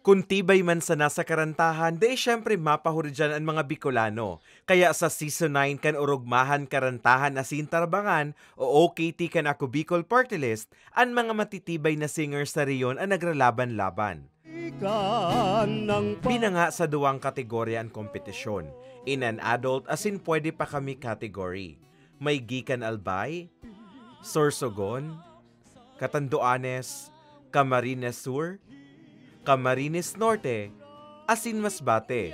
Kung tibay man sa nasa karantahan, di syempre mapahuri dyan ang mga Bicolano. Kaya sa Season 9 kan urugmahan karantahan asin tarbangan o OKT kan Ako Bicol Party List, ang mga matitibay na singers sa riyon ang naglalaban-laban. Binanga sa duwang kategorya ang kompetisyon. In an adult asin pwede pa kami category. May Gikan Albay, Sorsogon, Catanduanes, Camarines Sur, Camarines Norte, asin Masbate.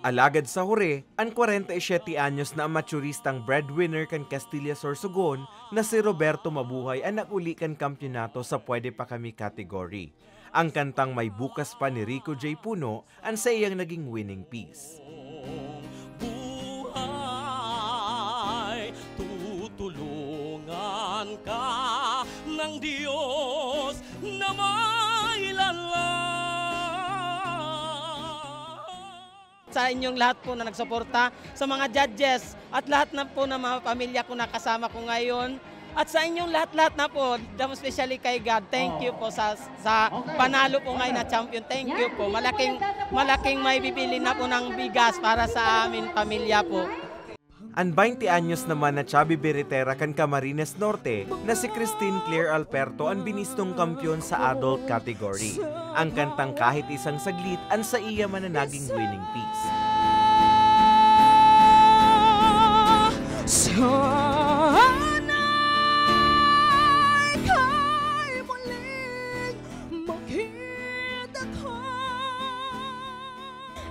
Alagad sa hure, ang 47 anyos na amaturistang breadwinner kan Castilla Sorsogon na si Roberto Mabuhay ang nag-uli kan kampyonato sa Pwede Pa Kami category. Ang kantang May Bukas Pa ni Rico J. Puno ang sa iyang naging winning piece. Buhay, tutulungan ka ng Diyos na may sa inyong lahat po na nagsuporta, sa mga judges at lahat na po na mga pamilya ko na kasama ko ngayon. At sa inyong lahat-lahat na po, especially kay God, thank you po sa panalo po ngayon na champion. Thank you po. Malaking may bibili na po ng bigas para sa amin pamilya po. Ang 20 anyos naman na Chubby Beretera kan Camarines Norte na si Christine Claire Alperto ang binistong kampyon sa adult category. Ang kantang Kahit Isang Saglit ang sa iya man na naging winning piece.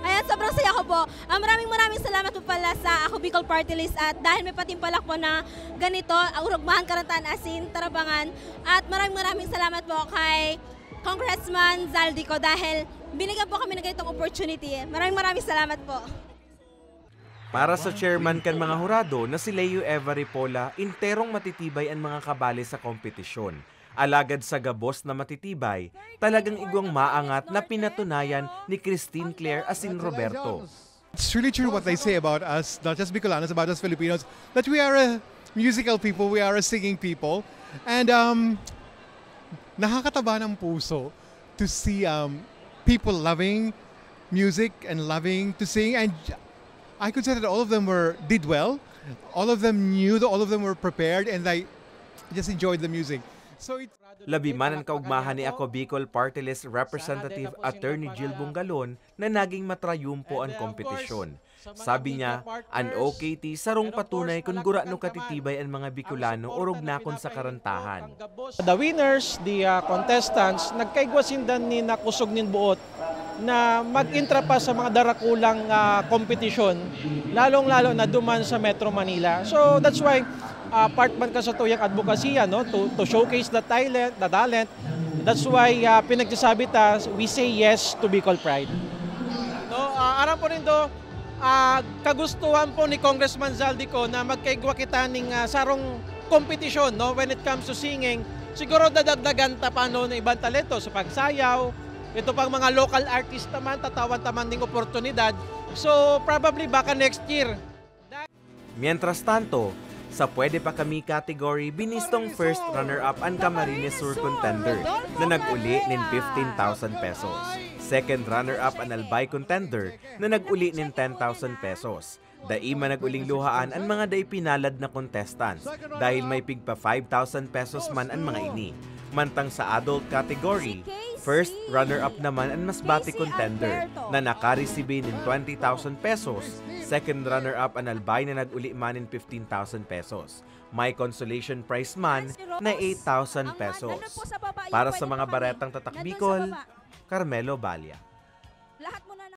Ayan, sobrang saya ko po. Maraming salamat po pala sa Ako Bicol Party List at dahil may patimpalak po na ganito, urugmahan karantahan asin tarabangan at maraming salamat po kay Congressman Zaldico dahil binigyan po kami ng ganitong opportunity. Maraming salamat po. Para sa chairman kan mga hurado na si Leo Eva Ripola, interong matitibay ang mga kabali sa kompetisyon. Alagad sa gabos na matitibay, talagang igwang maangat na pinatunayan ni Christine Claire asin Roberto. It's really true what they say about us, not just Bicolanos, about us Filipinos, that we are a musical people, we are a singing people. And nakakataba ng puso to see people loving music and loving to sing. And I could say that all of them did well. All of them knew, all of them were prepared, and they just enjoyed the music. Labi man ang kaugmahan ni Ako Bicol Party List Representative Attorney Jill Bungalon na naging matrayumpo ang kompetisyon. Sabi niya, ang OKT sarong patunay kung gurano katitibay ang mga Bicolano o rugnakon sa karantahan. The winners, the contestants, nagkaigwasindan ni nakusog nin buot na mag-intra pa sa mga darakulang kompetisyon, lalong-lalo na duman sa Metro Manila. So that's why part man ka sa tuyang advokasya, no, to showcase the talent. That's why pinagsasabi ta, we say yes to Bicol Pride. No, aram po rin do, kagustuhan po ni Congressman Zaldico na magkaigwa kita ning sarong kompetisyon, no, when it comes to singing. Siguro dadagdagan ta pa no, ng ibang talento sa pagsayaw. Ito pang mga local artist naman, tatawan taman ng oportunidad. So probably baka next year. Mientras tanto, sa Pwede Pa Kami category, binistong first runner-up ang Camarines Sur contender na nag-uli nin 15,000 pesos. Second runner-up ang Albay contender na nag-uli nin 10,000 pesos. Daima nag-uling luhaan ang mga pinalad na contestants dahil may pigpa 5,000 pesos man ang mga ini. Mantang sa adult category, first runner-up naman ang Masbate contender na nakaresibe nin 20,000 pesos. Second runner-up ang Albay na nag-uli man nin 15,000 pesos. May consolation prize man na 8,000 pesos. Para sa mga baretang tatak Bicol, Carmelo Balia.